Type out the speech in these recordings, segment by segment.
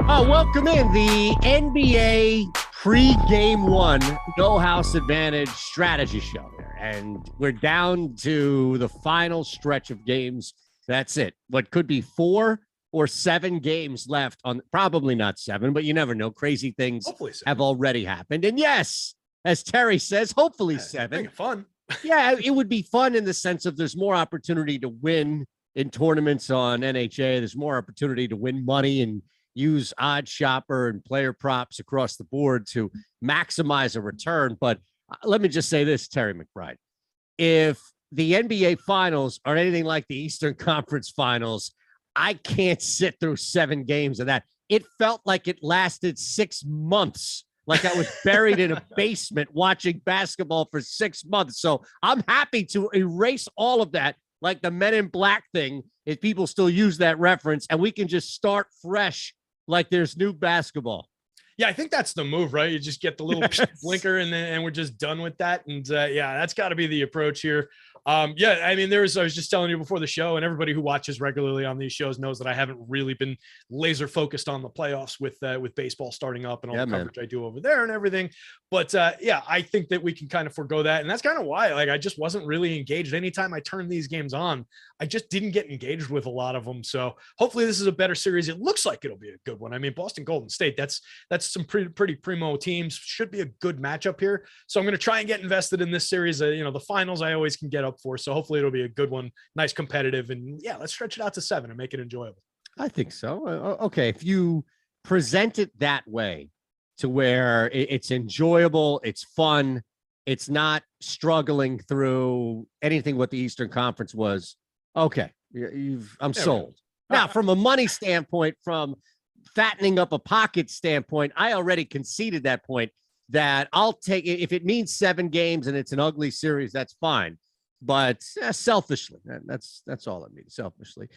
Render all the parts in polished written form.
Oh, welcome in the NBA pre-game one No House Advantage strategy show here. And we're down to the final stretch of games. That's it. What could be 4 or 7 games left on, probably not 7, but you never know. Crazy things have already happened. And yes, as Terry says, hopefully 7. Make it fun. Yeah, it would be fun in the sense of there's more opportunity to win in tournaments on NHA. There's more opportunity to win money and use odd shopper and player props across the board to maximize a return. But let me just say this, Terry McBride. If the NBA finals are anything like the Eastern Conference finals, I can't sit through 7 games of that. It felt like it lasted 6 months, like I was buried in a basement watching basketball for 6 months. So I'm happy to erase all of that, like the Men in Black thing, if people still use that reference, and we can just start fresh like there's new basketball. Yeah, I think that's the move, right? You just get the little blinker and we're just done with that. And yeah, that's got to be the approach here. Yeah, I mean, I was just telling you before the show, and everybody who watches regularly on these shows knows that I haven't really been laser focused on the playoffs with baseball starting up and all the coverage I do over there and everything. But yeah, I think that we can kind of forego that. And that's kind of why, like, I just wasn't really engaged. Anytime I turned these games on, I just didn't get engaged with a lot of them. So hopefully this is a better series. It looks like it'll be a good one. I mean, Boston Golden State, that's some pretty primo teams. Should be a good matchup here. So I'm going to try and get invested in this series. The finals I always can get up for. So hopefully it'll be a good one, nice competitive, and yeah, let's stretch it out to 7 and make it enjoyable. I think so. Okay, if you present it that way, to where it's enjoyable, it's fun, it's not struggling through anything what the Eastern Conference was. Okay, I'm sold. Now, from a money standpoint, from fattening up a pocket standpoint, I already conceded that point that I'll take it. If it means 7 games and it's an ugly series, that's fine. But selfishly, that's all it means, selfishly.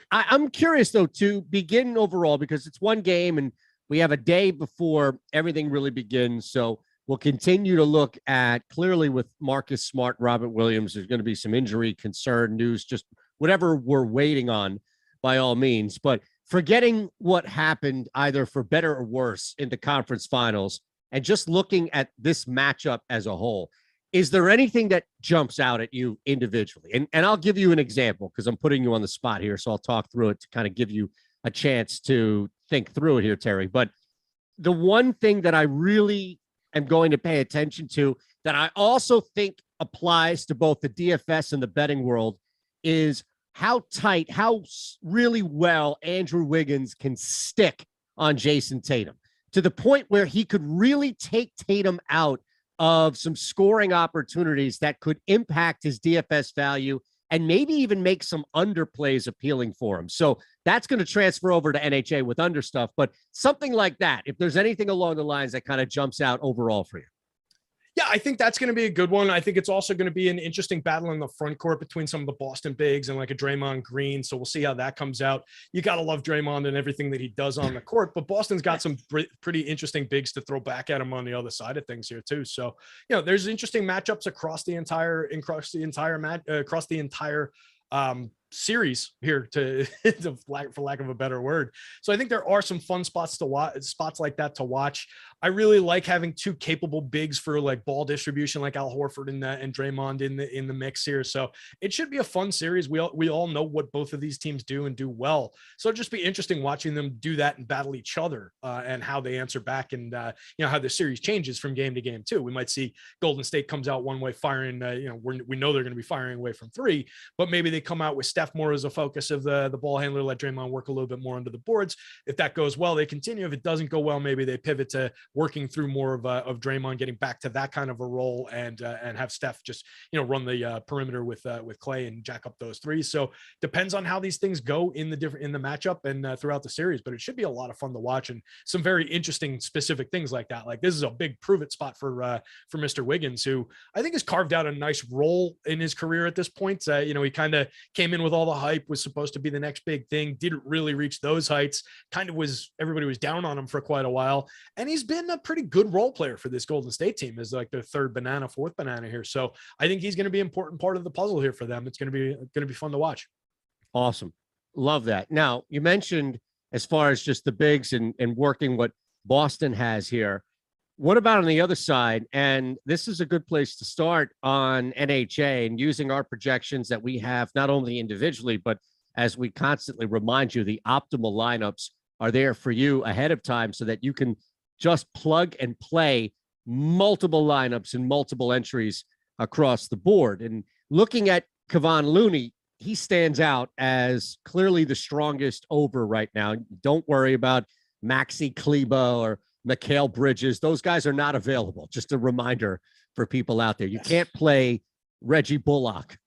I'm curious, though, to begin overall, because it's one game and we have a day before everything really begins. So we'll continue to look at, clearly with Marcus Smart, Robert Williams, there's going to be some injury concern news, just whatever we're waiting on by all means. But forgetting what happened, either for better or worse, in the conference finals, and just looking at this matchup as a whole, is there anything that jumps out at you individually? And I'll give you an example because I'm putting you on the spot here. So I'll talk through it to kind of give you a chance to think through it here, Terry. But the one thing that I really am going to pay attention to, that I also think applies to both the DFS and the betting world, is how tight, how really well Andrew Wiggins can stick on Jason Tatum, to the point where he could really take Tatum out of some scoring opportunities that could impact his DFS value and maybe even make some underplays appealing for him. So that's going to transfer over to NHA with under stuff, but something like that, if there's anything along the lines that kind of jumps out overall for you. Yeah, I think that's going to be a good one. I think it's also going to be an interesting battle in the front court between some of the Boston bigs and like a Draymond Green. So we'll see how that comes out. You got to love Draymond and everything that he does on the court, but Boston's got some pretty interesting bigs to throw back at him on the other side of things here too. So, there's interesting matchups across the entire series here for lack of a better word. So I think there are some fun spots like that to watch. I really like having 2 capable bigs for like ball distribution, like Al Horford and Draymond in the mix here. So it should be a fun series. We all know what both of these teams do and do well. So it'll just be interesting watching them do that and battle each other and how they answer back, and how the series changes from game to game too. We might see Golden State comes out one way firing, we know they're going to be firing away from 3, but maybe they come out with Steph more as a focus of the ball handler, let Draymond work a little bit more under the boards. If that goes well, they continue. If it doesn't go well, maybe they pivot to working through more of Draymond getting back to that kind of a role, and have Steph just run the perimeter with Clay and jack up those 3s. So depends on how these things go in the matchup and throughout the series. But it should be a lot of fun to watch, and some very interesting specific things like that. Like this is a big prove it spot for Mr. Wiggins, who I think has carved out a nice role in his career at this point. He kind of came in with all the hype, was supposed to be the next big thing, didn't really reach those heights, everybody was down on him for quite a while, and he's been a pretty good role player for this Golden State team as like their 3rd banana, 4th banana here. So I think he's going to be an important part of the puzzle here for them. It's going to be fun to watch. Awesome. Love that. Now, you mentioned as far as just the bigs and working what Boston has here. What about on the other side? And this is a good place to start on NHA and using our projections that we have not only individually, but as we constantly remind you, the optimal lineups are there for you ahead of time so that you can just plug and play multiple lineups and multiple entries across the board. And looking at Kevon Looney, he stands out as clearly the strongest over right now. Don't worry about Maxi Kleba or Mikal Bridges. Those guys are not available. Just a reminder for people out there. You can't play Reggie Bullock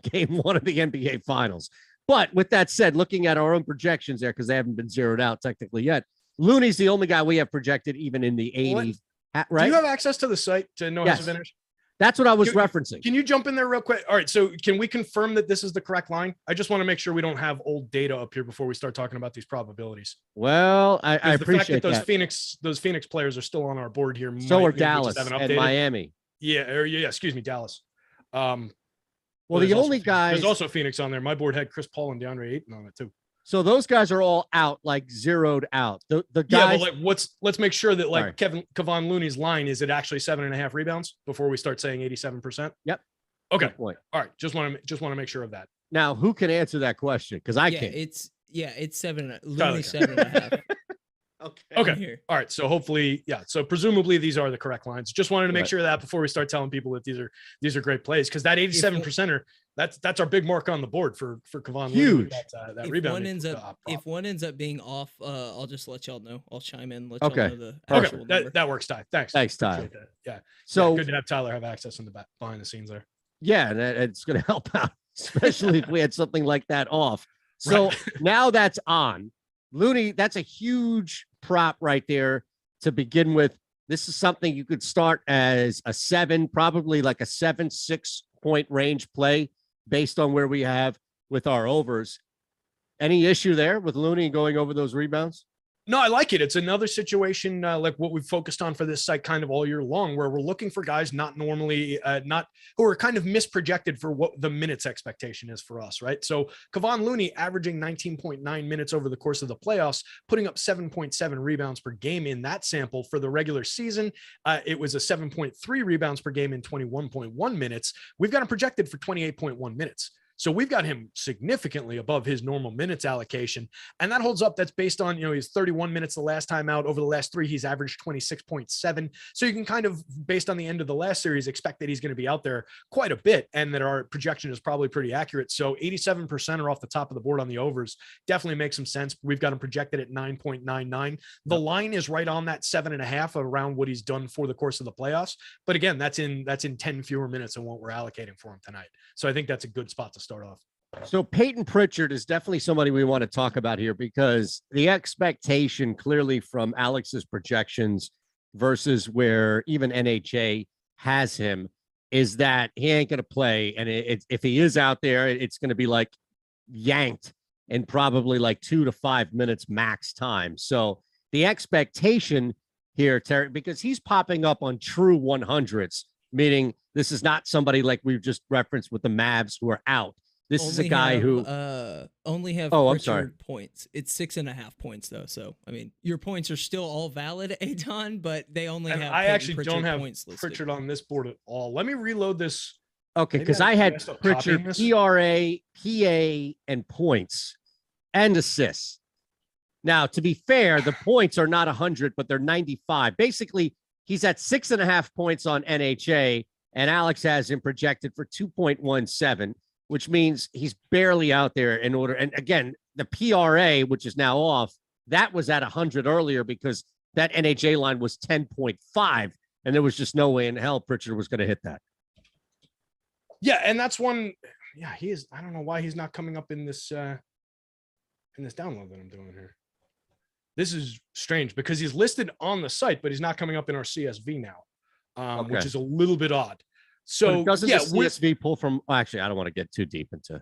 game 1 of the NBA Finals. But with that said, looking at our own projections there, because they haven't been zeroed out technically yet, Looney's the only guy we have projected even in the 80, right? Do you have access to the site to know how to finish? That's what I was referencing. Can you jump in there real quick? All right. So can we confirm that this is the correct line? I just want to make sure we don't have old data up here before we start talking about these probabilities. Well, I appreciate the fact that those Phoenix players are still on our board here. So are Dallas and Miami. Yeah. Excuse me, Dallas. Well, the only guys. There's also Phoenix on there. My board had Chris Paul and DeAndre Ayton on it too. So those guys are all out, like zeroed out. The guys. Yeah, but like, let's make sure that like Kevon Looney's line is it actually 7.5 rebounds before we start saying 87%. Yep. Okay. All right. Just want to make sure of that. Now, who can answer that question? Because I can't. It's 7. Looney 7.5. Okay. All right. So hopefully, so presumably these are the correct lines. Just wanted to make sure of that before we start telling people that these are great plays, because that 87%er, that's our big mark on the board for Kevon. Huge. That rebound. If one ends up being off, I'll just let y'all know. I'll chime in. Let y'all know the actual number. That works, Ty. Thanks, Ty. Yeah. So good to have Tyler have access in the back behind the scenes there. Yeah, and it's going to help out, especially if we had something like that off. So now that's on. Looney, that's a huge prop right there to begin with. This is something you could start as a 7, probably like a 7-6 point range play based on where we have with our overs. Any issue there with Looney going over those rebounds? No, I like it. It's another situation like what we've focused on for this site kind of all year long, where we're looking for guys not normally who are kind of misprojected for what the minutes expectation is for us, right? So Kevon Looney averaging 19.9 minutes over the course of the playoffs, putting up 7.7 rebounds per game in that sample. For the regular season, it was a 7.3 rebounds per game in 21.1 minutes. We've got him projected for 28.1 minutes. So we've got him significantly above his normal minutes allocation. And that holds up. That's based on, he's 31 minutes the last time out. Over the last 3, he's averaged 26.7. So you can kind of, based on the end of the last series, expect that he's going to be out there quite a bit and that our projection is probably pretty accurate. So 87% are off the top of the board on the overs. Definitely makes some sense. We've got him projected at 9.99. The line is right on that 7.5 around what he's done for the course of the playoffs. But again, that's in 10 fewer minutes than what we're allocating for him tonight. So I think that's a good spot to start off. So Peyton Pritchard is definitely somebody we want to talk about here, because the expectation clearly from Alex's projections versus where even NHA has him is that he ain't going to play. And if he is out there, it's going to be like yanked in probably like 2 to 5 minutes max time. So the expectation here, Terry, because he's popping up on true 100s, meaning this is not somebody like we've just referenced with the Mavs who are out. This is a guy who only have points. It's 6.5 points though. So I mean, your points are still all valid, Eytan, but they only have. I actually don't have Pritchard on this board at all. Let me reload this. Okay, because I had Pritchard PRA, PA, and points and assists. Now, to be fair, the points are not 100, but they're 95. Basically, he's at 6.5 points on NHA, and Alex has him projected for 2.17, which means he's barely out there in order. And again, the PRA, which is now off, that was at 100 earlier because that NHA line was 10.5, and there was just no way in hell Pritchard was going to hit that. Yeah, and that's one. Yeah, he is. I don't know why he's not coming up in this download that I'm doing here. This is strange because he's listed on the site, but he's not coming up in our CSV now, which is a little bit odd. So doesn't the CSV pull from? Actually, I don't want to get too deep into.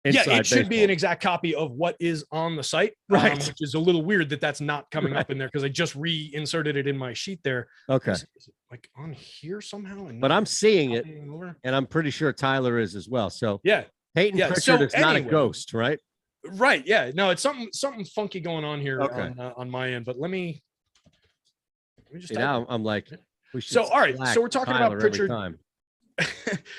It should be an exact copy of what is on the site, right? Which is a little weird that that's not coming up in there because I just reinserted it in my sheet there. Okay, is it like on here somehow? But I'm seeing it, and I'm pretty sure Tyler is as well. So yeah, Peyton Pritchard is not a ghost, right? Right. Yeah. No, it's something funky going on here on my end. But let me just. Now I'm like, we should. So all right. So we're talking about Pritchard.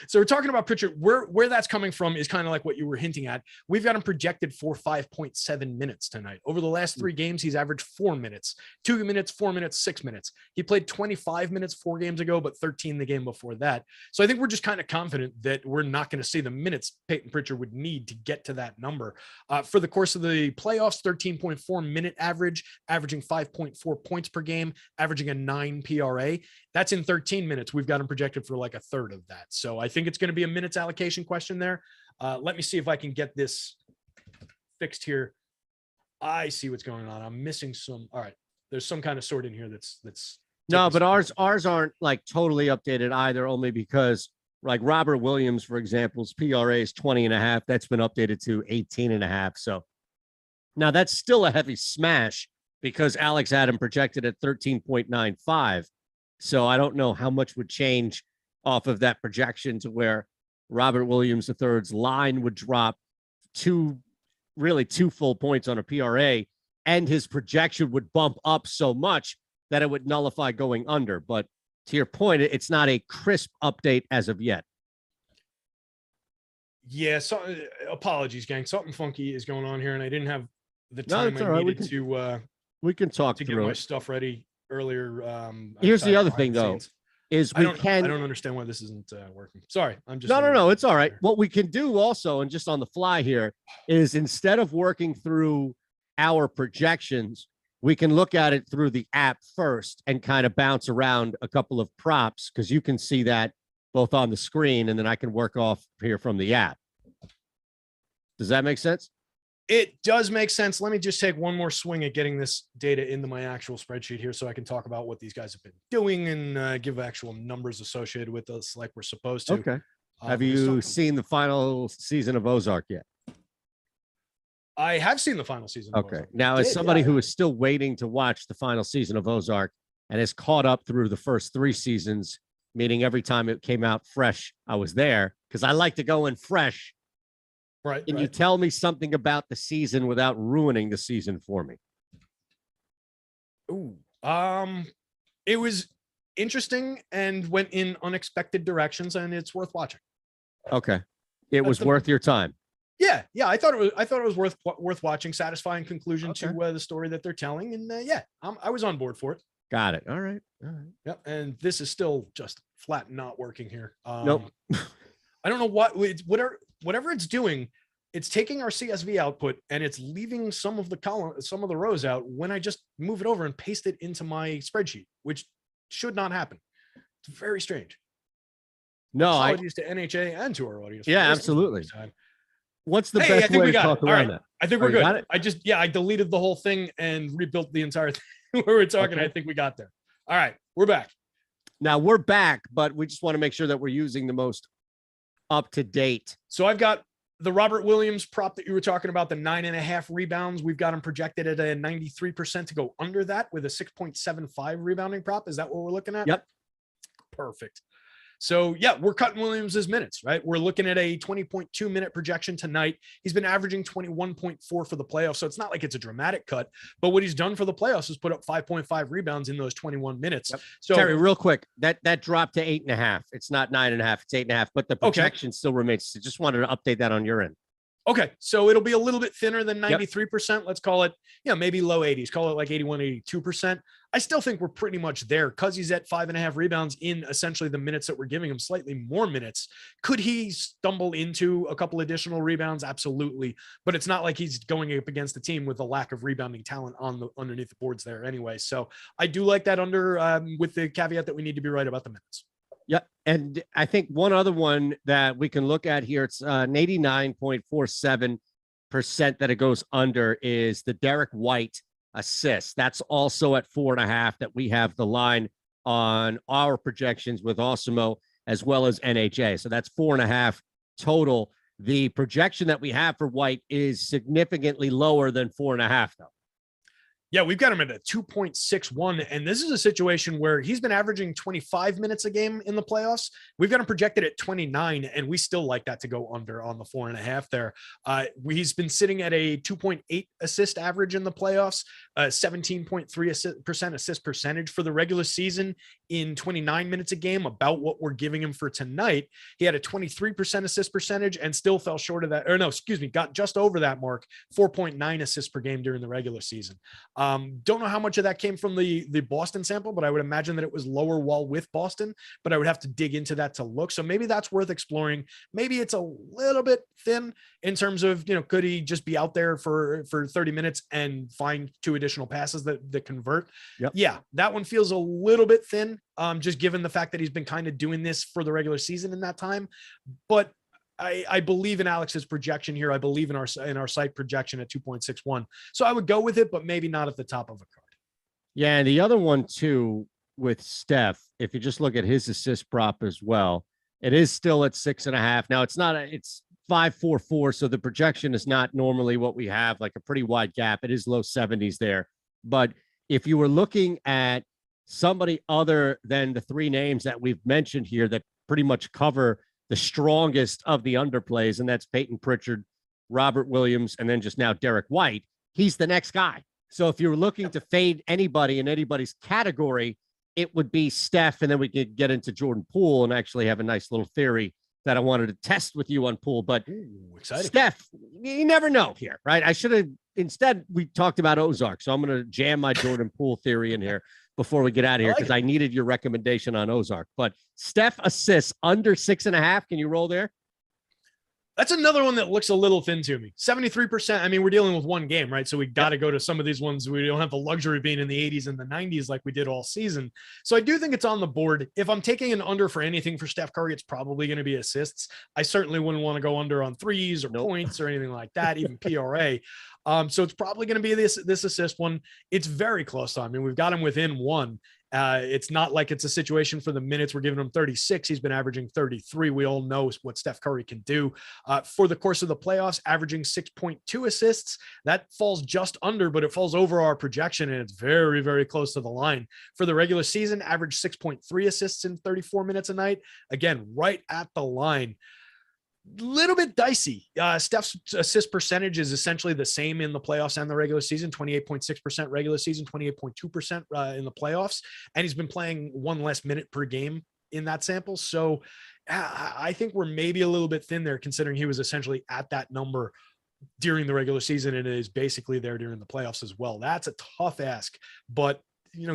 So we're talking about Pritchard. Where that's coming from is kind of like what you were hinting at. We've got him projected for 5.7 minutes tonight. Over the last 3 games, he's averaged 4 minutes, 2 minutes, 4 minutes, 6 minutes. He played 25 minutes 4 games ago, but 13 the game before that. So I think we're just kind of confident that we're not going to see the minutes Peyton Pritchard would need to get to that number. For the course of the playoffs, 13.4 minute average, averaging 5.4 points per game, averaging a 9 PRA. That's in 13 minutes. We've got him projected for like a third of that. So I think it's going to be a minutes allocation question there. Let me see if I can get this fixed here. I see what's going on. I'm missing some. All right. There's some kind of sort in here that's no, but ours aren't like totally updated either, only because like Robert Williams, for example's PRA is 20.5. That's been updated to 18.5. So now that's still a heavy smash because Alex had him projected at 13.95. So I don't know how much would change off of that projection to where Robert Williams III's line would drop 2 full points on a PRA, and his projection would bump up so much that it would nullify going under. But to your point, it's not a crisp update as of yet. Yeah, so apologies, gang. Something funky is going on here, and I didn't have the time I needed to. We can talk to through get my it. stuff ready earlier. Here's the other thing, though, is I don't understand why this isn't working. Sorry, I'm just no. It's all right. What we can do also, and just on the fly here, is instead of working through our projections, we can look at it through the app first and kind of bounce around a couple of props because you can see that both on the screen, and then I can work off here from the app. Does that make sense? It does make sense. Let me just take one more swing at getting this data into my actual spreadsheet here so I can talk about what these guys have been doing and give actual numbers associated with us like we're supposed to. Okay. Have you seen the final season of Ozark yet? I have seen the final season. Okay. Now, as somebody who is still waiting to watch the final season of Ozark and has caught up through the first 3 seasons, meaning every time it came out fresh, I was there because I like to go in fresh. Right. Can you tell me something about the season without ruining the season for me? Ooh, it was interesting and went in unexpected directions, and it's worth watching. Okay, it was worth your time. Yeah, I thought it was worth watching. Satisfying conclusion to the story that they're telling, and I was on board for it. Got it. All right. Yep. And this is still just flat not working here. Nope. I don't know whatever it's doing. It's taking our CSV output and it's leaving some of the rows out when I just move it over and paste it into my spreadsheet, which should not happen. It's very strange. No, apologies to NHA and to our audience. Yeah, absolutely. What's the best way to talk around that? I think we're good. I deleted the whole thing and rebuilt the entire thing where we're talking. Okay. I think we got there. All right, we're back. Now we're back, but we just want to make sure that we're using the most up to date. So I've got the Robert Williams prop that you were talking about, the 9.5 rebounds. We've got him projected at a 93% to go under that with a 6.75 rebounding prop. Is that what we're looking at? Yep. Perfect. So yeah, we're cutting Williams's minutes, right? We're looking at a 20.2 minute projection tonight. He's been averaging 21.4 for the playoffs. So it's not like it's a dramatic cut, but what he's done for the playoffs is put up 5.5 rebounds in those 21 minutes. Yep. So Terry, real quick, that dropped to 8.5. It's not 9.5, it's 8.5, but the projection still remains. So just wanted to update that on your end. Okay. So it'll be a little bit thinner than 93%. Yep. Let's call it, maybe low 80s, call it like 81, 82%. I still think we're pretty much there because he's at 5.5 rebounds in essentially the minutes that we're giving him, slightly more minutes. Could he stumble into a couple additional rebounds? Absolutely. But it's not like he's going up against a team with a lack of rebounding talent underneath the boards there anyway. So I do like that under with the caveat that we need to be right about the minutes. Yeah. And I think one other one that we can look at here, it's an 89.47% that it goes under is the Derrick White assist. That's also at 4.5 that we have the line on our projections with Awesemo as well as NHA. So that's 4.5 total. The projection that we have for White is significantly lower than 4.5 though. Yeah, we've got him at a 2.61. And this is a situation where he's been averaging 25 minutes a game in the playoffs. We've got him projected at 29, and we still like that to go under on the 4.5 there. He's been sitting at a 2.8 assist average in the playoffs, 17.3% assist percentage for the regular season in 29 minutes a game, about what we're giving him for tonight. He had a 23% assist percentage and still fell short of that. Or no, excuse me, got just over that mark, 4.9 assists per game during the regular season. Don't know how much of that came from the Boston sample, but I would imagine that it was lower while with Boston, but I would have to dig into that to look. So maybe that's worth exploring. Maybe it's a little bit thin in terms of, could he just be out there for 30 minutes and find 2 additional passes that convert? Yep. Yeah, that one feels a little bit thin, just given the fact that he's been kind of doing this for the regular season in that time. But I believe in Alex's projection here. I believe in our site projection at 2.61. So I would go with it, but maybe not at the top of a card. Yeah. And the other one too, with Steph, if you just look at his assist prop as well, it is still at 6.5. Now it's 5.44. So the projection is not normally what we have, like a pretty wide gap. It is low 70s there. But if you were looking at somebody other than the 3 names that we've mentioned here that pretty much cover the strongest of the underplays, and that's Peyton Pritchard, Robert Williams, and then just now Derrick White, he's the next guy. So if you're looking to fade anybody in anybody's category, it would be Steph, and then we could get into Jordan Poole and actually have a nice little theory that I wanted to test with you on Poole. But exciting. Steph, you never know here, right? I should have, instead we talked about Ozark, so I'm going to jam my Jordan Poole theory in here before we get out of here, because I needed your recommendation on Ozark. But Steph assists under 6.5. Can you roll there? That's another one that looks a little thin to me. 73%. I mean, we're dealing with one game, right? So we got to go to some of these ones. We don't have the luxury of being in the 80s and the 90s like we did all season. So I do think it's on the board. If I'm taking an under for anything for Steph Curry, it's probably going to be assists. I certainly wouldn't want to go under on threes or points or anything like that, even PRA. So it's probably going to be this assist one. It's very close. I mean, we've got him within 1. It's not like it's a situation for the minutes. We're giving him 36. He's been averaging 33. We all know what Steph Curry can do for the course of the playoffs, averaging 6.2 assists. That falls just under, but it falls over our projection, and it's very, very close to the line. For the regular season, averaged 6.3 assists in 34 minutes a night. Again, right at the line. Little bit dicey. Steph's assist percentage is essentially the same in the playoffs and the regular season, 28.6% regular season, 28.2% in the playoffs. And he's been playing 1 less minute per game in that sample. So I think we're maybe a little bit thin there, considering he was essentially at that number during the regular season and is basically there during the playoffs as well. That's a tough ask, but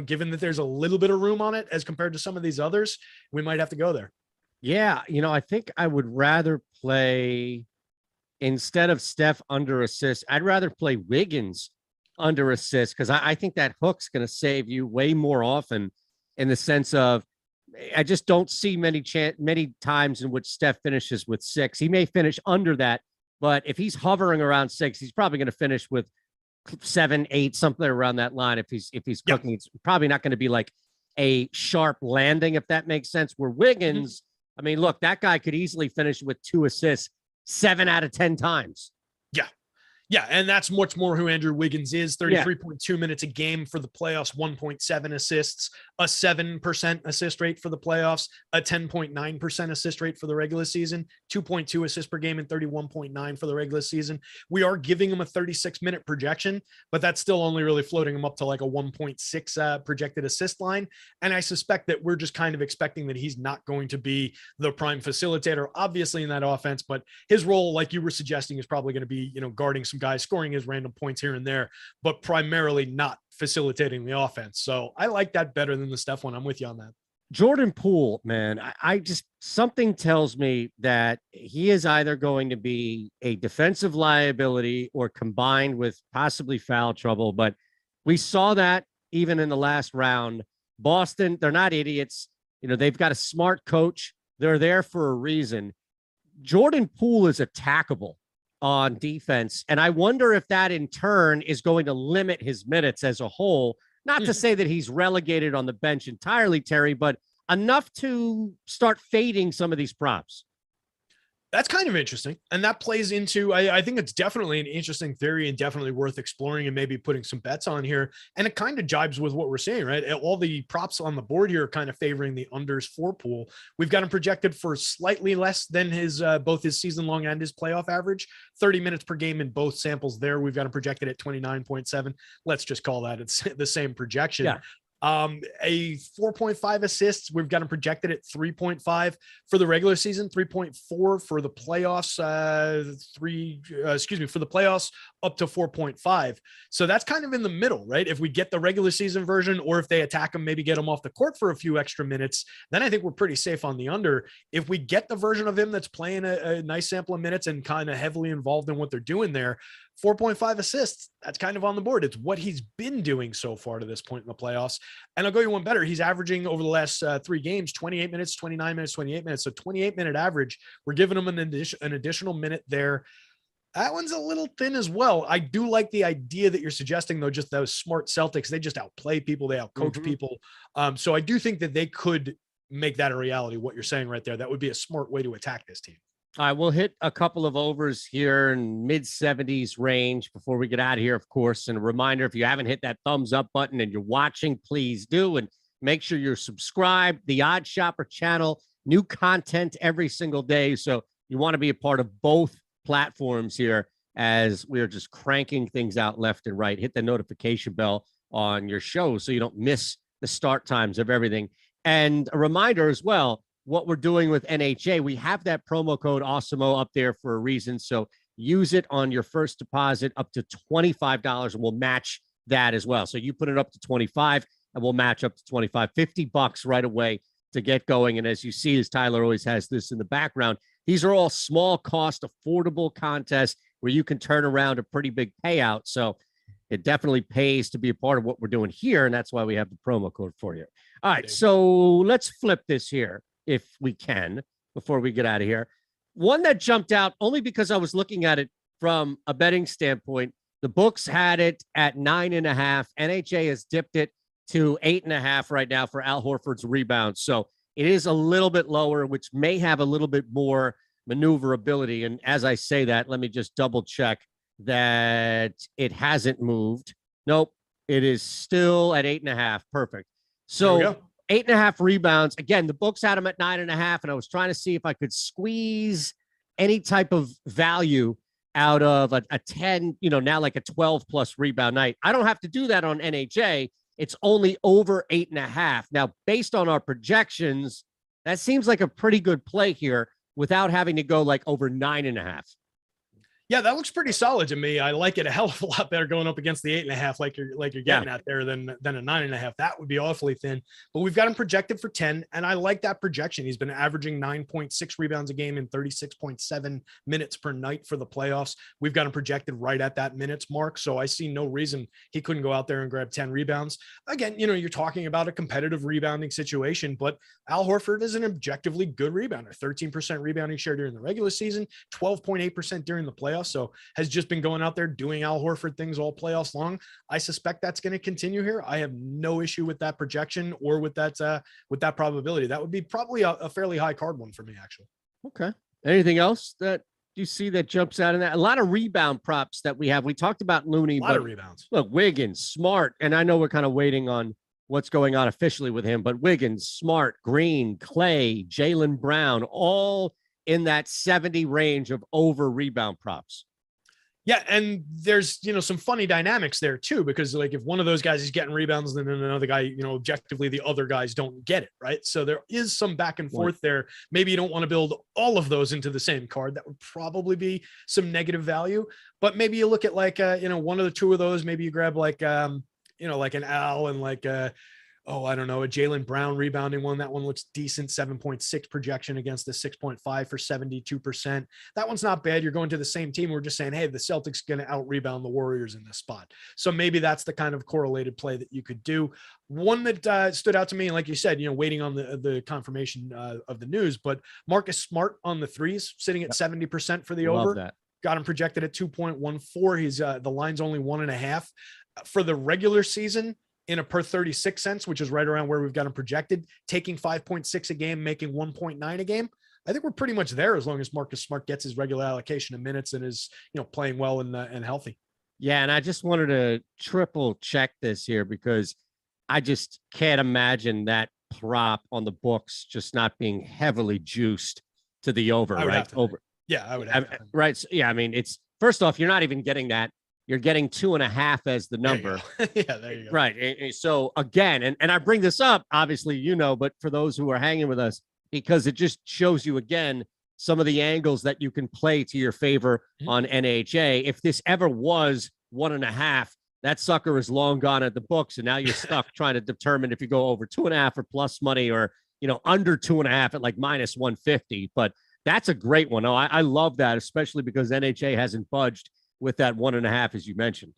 given that there's a little bit of room on it as compared to some of these others, we might have to go there. Yeah, I think I would rather play, instead of Steph under assist, I'd rather play Wiggins under assist, because I think that hook's going to save you way more often, in the sense of, I just don't see many times in which Steph finishes with 6. He may finish under that, but if he's hovering around 6, he's probably going to finish with 7, 8, something around that line. If he's cooking, it's probably not going to be like a sharp landing, if that makes sense. Where Wiggins, I mean, look, that guy could easily finish with 2 assists 7 out of 10 times. Yeah, and that's much more who Andrew Wiggins is. 33.2 minutes a game for the playoffs, 1.7 assists, a 7% assist rate for the playoffs, a 10.9% assist rate for the regular season, 2.2 assists per game and 31.9 for the regular season. We are giving him a 36-minute projection, but that's still only really floating him up to like a 1.6 projected assist line. And I suspect that we're just kind of expecting that he's not going to be the prime facilitator, obviously, in that offense, but his role, like you were suggesting, is probably going to be, guarding some guys, scoring his random points here and there, but primarily not facilitating the offense. So I like that better than the Steph one. I'm with you on that. Jordan Poole, man, I just, something tells me that he is either going to be a defensive liability or combined with possibly foul trouble. But we saw that even in the last round. Boston, they're not idiots. They've got a smart coach. They're there for a reason. Jordan Poole is attackable on defense. And I wonder if that in turn is going to limit his minutes as a whole. Not to say that he's relegated on the bench entirely, Terry, but enough to start fading some of these props. That's kind of interesting. And that plays into, I think it's definitely an interesting theory and definitely worth exploring and maybe putting some bets on here. And it kind of jibes with what we're seeing, right? All the props on the board here are kind of favoring the unders for Poole. We've got him projected for slightly less than his, both his season long and his playoff average, 30 minutes per game in both samples there. We've got him projected at 29.7. Let's just call that it's the same projection. Yeah. A 4.5 assists. We've got him projected at 3.5 for the regular season, 3.4 for the playoffs, for the playoffs up to 4.5. So that's kind of in the middle, right? If we get the regular season version, or if they attack him, maybe get him off the court for a few extra minutes, then I think we're pretty safe on the under. If we get the version of him that's playing a nice sample of minutes and kind of heavily involved in what they're doing there, 4.5 assists, that's kind of on the board. It's what he's been doing so far to this point in the playoffs. And I'll go you one better. He's averaging over the last 3 games, 28 minutes, 29 minutes, 28 minutes. So 28-minute average. We're giving him an additional minute there. That one's a little thin as well. I do like the idea that you're suggesting, though, just those smart Celtics, they just outplay people. They outcoach people. So I do think that they could make that a reality, what you're saying right there. That would be a smart way to attack this team. All right, we'll hit a couple of overs here in mid-70s range before we get out of here, of course. And a reminder, if you haven't hit that thumbs up button and you're watching, please do. And make sure you're subscribed. The Odd Shopper channel, new content every single day. So you want to be a part of both platforms here as we are just cranking things out left and right. Hit the notification bell on your show so you don't miss the start times of everything. And a reminder as well, what we're doing with NHA, we have that promo code Awesemo up there for a reason. So use it on your first deposit up to $25 and we'll match that as well. So you put it up to 25 and we'll match up to 25, $50 right away to get going. And as you see, as Tyler always has this in the background, these are all small cost, affordable contests where you can turn around a pretty big payout. So it definitely pays to be a part of what we're doing here. And that's why we have the promo code for you. All right. So let's flip this here, if we can, before we get out of here. One that jumped out only because I was looking at it from a betting standpoint. The books had it at 9.5. NHA has dipped it to 8.5 right now for Al Horford's rebound. So it is a little bit lower, which may have a little bit more maneuverability. And as I say that, let me just double check that it hasn't moved. Nope. It is still at 8.5. Perfect. So 8.5 rebounds. Again, the books had him at 9.5, and I was trying to see if I could squeeze any type of value out of a 10, now like a 12 plus rebound night. I don't have to do that on NHA. It's only over 8.5. Now, based on our projections, that seems like a pretty good play here without having to go like over 9.5. Yeah, that looks pretty solid to me. I like it a hell of a lot better going up against the 8.5, like you're getting at there than a 9.5. That would be awfully thin. But we've got him projected for 10, and I like that projection. He's been averaging 9.6 rebounds a game in 36.7 minutes per night for the playoffs. We've got him projected right at that minutes mark, so I see no reason he couldn't go out there and grab 10 rebounds. Again, you're talking about a competitive rebounding situation, but Al Horford is an objectively good rebounder. 13% rebounding share during the regular season, 12.8% during the playoffs. So has just been going out there doing Al Horford things all playoffs long. I suspect that's going to continue here. I have no issue with that projection or with that probability. That would be probably a fairly high card one for me, actually. Okay. Anything else that you see that jumps out in that? A lot of rebound props that we have. We talked about Looney, a lot of rebounds. Look, Wiggins, Smart, and I know we're kind of waiting on what's going on officially with him, but Wiggins, Smart, Green, Clay, Jaylen Brown, all in that 70 range of over rebound props. Yeah, and there's some funny dynamics there too, because like if one of those guys is getting rebounds, then another guy, objectively the other guys don't get it, right? So there is some back and forth there. Maybe you don't want to build all of those into the same card. That would probably be some negative value. But maybe you look at like one of the two of those. Maybe you grab like like an Al and like I don't know, a Jaylen Brown rebounding one. That one looks decent. 7.6 projection against the 6.5 for 72%. That one's not bad. You're going to the same team. We're just saying, hey, the Celtics going to out rebound the Warriors in this spot. So maybe that's the kind of correlated play that you could do. One that stood out to me, and like you said, waiting on the confirmation of the news, but Marcus Smart on the threes, sitting at 70% for the over. That. Got him projected at 2.14. He's the line's only 1.5 for the regular season. In a per 36 cents, which is right around where we've got him projected, taking 5.6 a game, making 1.9 a game. I think we're pretty much there as long as Marcus Smart gets his regular allocation of minutes and is, playing well and healthy. Yeah, and I just wanted to triple check this here because I just can't imagine that prop on the books just not being heavily juiced to the over, right? Over. Yeah, I would have. Right. So, yeah, I mean, it's first off, you're not even getting that. You're getting 2.5 as the number. Yeah, there you go. Right. So again, and I bring this up, obviously, but for those who are hanging with us, because it just shows you again some of the angles that you can play to your favor on NHA. If this ever was 1.5, that sucker is long gone at the books, and now you're stuck trying to determine if you go over 2.5 or plus money, or under 2.5 at like minus 150. But that's a great one. Oh, I love that, especially because NHA hasn't budged with that 1.5, as you mentioned.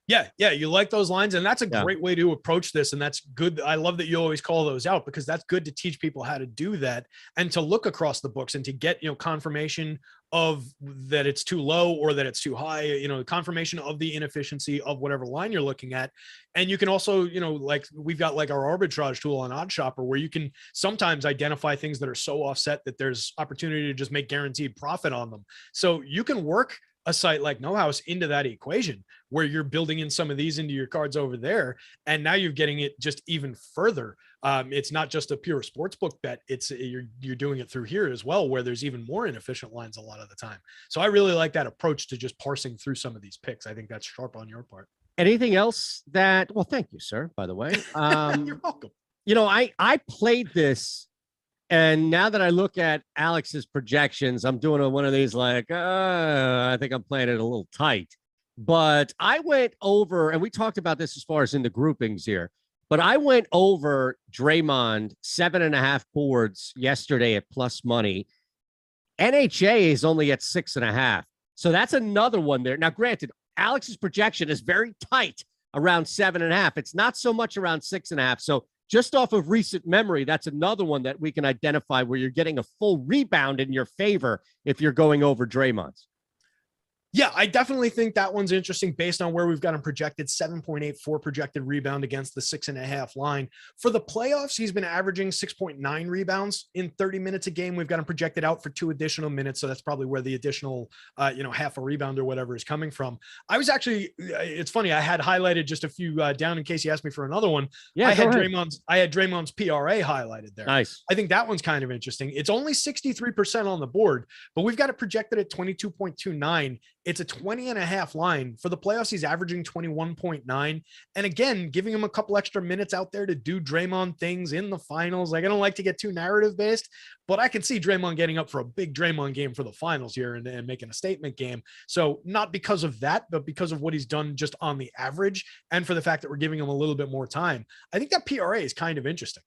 Yeah, you like those lines, and that's a great way to approach this, and that's good. I love that you always call those out because that's good to teach people how to do that and to look across the books and to get confirmation of that it's too low or that it's too high, confirmation of the inefficiency of whatever line you're looking at. And you can also, like we've got like our arbitrage tool on Odd Shopper where you can sometimes identify things that are so offset that there's opportunity to just make guaranteed profit on them. So you can work a site like No House into that equation where you're building in some of these into your cards over there. And now you're getting it just even further. It's not just a pure sportsbook bet. It's you're doing it through here as well, where there's even more inefficient lines a lot of the time. So I really like that approach to just parsing through some of these picks. I think that's sharp on your part. Anything else well, thank you, sir, by the way. You're welcome. I played this. And now that I look at Alex's projections, I'm doing one of these like, I think I'm playing it a little tight. But I went over, and we talked about this as far as in the groupings here, but I went over Draymond 7.5 boards yesterday at plus money. NHA is only at 6.5. So that's another one there. Now, granted, Alex's projection is very tight around 7.5. It's not so much around 6.5. So just off of recent memory, that's another one that we can identify where you're getting a full rebound in your favor if you're going over Draymond's. Yeah, I definitely think that one's interesting based on where we've got him projected 7.84 projected rebound against the 6.5 line. For the playoffs, he's been averaging 6.9 rebounds in 30 minutes a game. We've got him projected out for 2 additional minutes. So that's probably where the additional, half a rebound or whatever is coming from. I was actually, it's funny. I had highlighted just a few down in case you asked me for another one. Yeah, I had Draymond's PRA highlighted there. Nice. I think that one's kind of interesting. It's only 63% on the board, but we've got it projected at 22.29. It's a 20.5 line. For the playoffs, he's averaging 21.9. And again, giving him a couple extra minutes out there to do Draymond things in the finals. Like, I don't like to get too narrative based, but I can see Draymond getting up for a big Draymond game for the finals here and making a statement game. So not because of that, but because of what he's done just on the average and for the fact that we're giving him a little bit more time. I think that PRA is kind of interesting.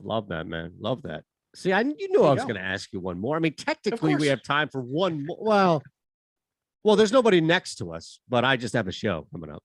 Love that, man. Love that. See, I was going to ask you one more. I mean, technically we have time for one more. Well, there's nobody next to us, but I just have a show coming up.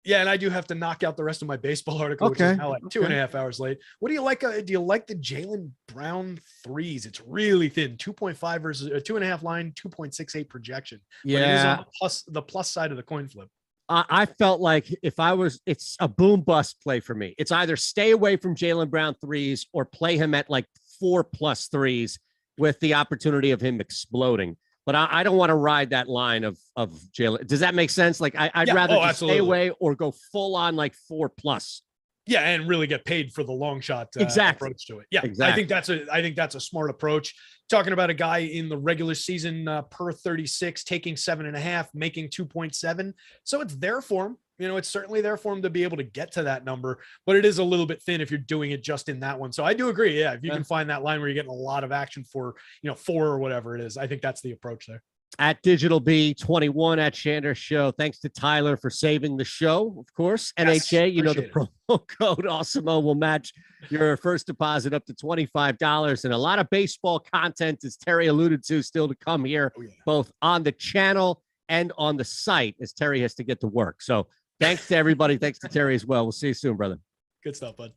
Yeah, and I do have to knock out the rest of my baseball article, which is now like 2.5 hours late. What do you like? Do you like the Jaylen Brown threes? It's really thin, 2.5 versus a 2.5 line, 2.68 projection. Yeah, the plus side of the coin flip. I felt like it's a boom bust play for me. It's either stay away from Jaylen Brown threes or play him at like 4+ threes with the opportunity of him exploding. But I don't want to ride that line of Jaylen. Does that make sense? Like I'd rather just stay away or go full on like 4+. Yeah, and really get paid for the long shot approach to it. Yeah, exactly. I think that's a smart approach. Talking about a guy in the regular season per 36 taking 7.5, making 2.7. So it's there for him. It's certainly there for him to be able to get to that number, but it is a little bit thin if you're doing it just in that one. So I do agree. Yeah, if you can find that line where you're getting a lot of action for 4 or whatever it is, I think that's the approach there. At Digital B21 at Shander Show. Thanks to Tyler for saving the show, of course. Yes, NHA, the promo code Awesemo will match your first deposit up to $25. And a lot of baseball content, as Terry alluded to, still to come here, both on the channel and on the site, as Terry has to get to work. So thanks to everybody. Thanks to Terry as well. We'll see you soon, brother. Good stuff, bud.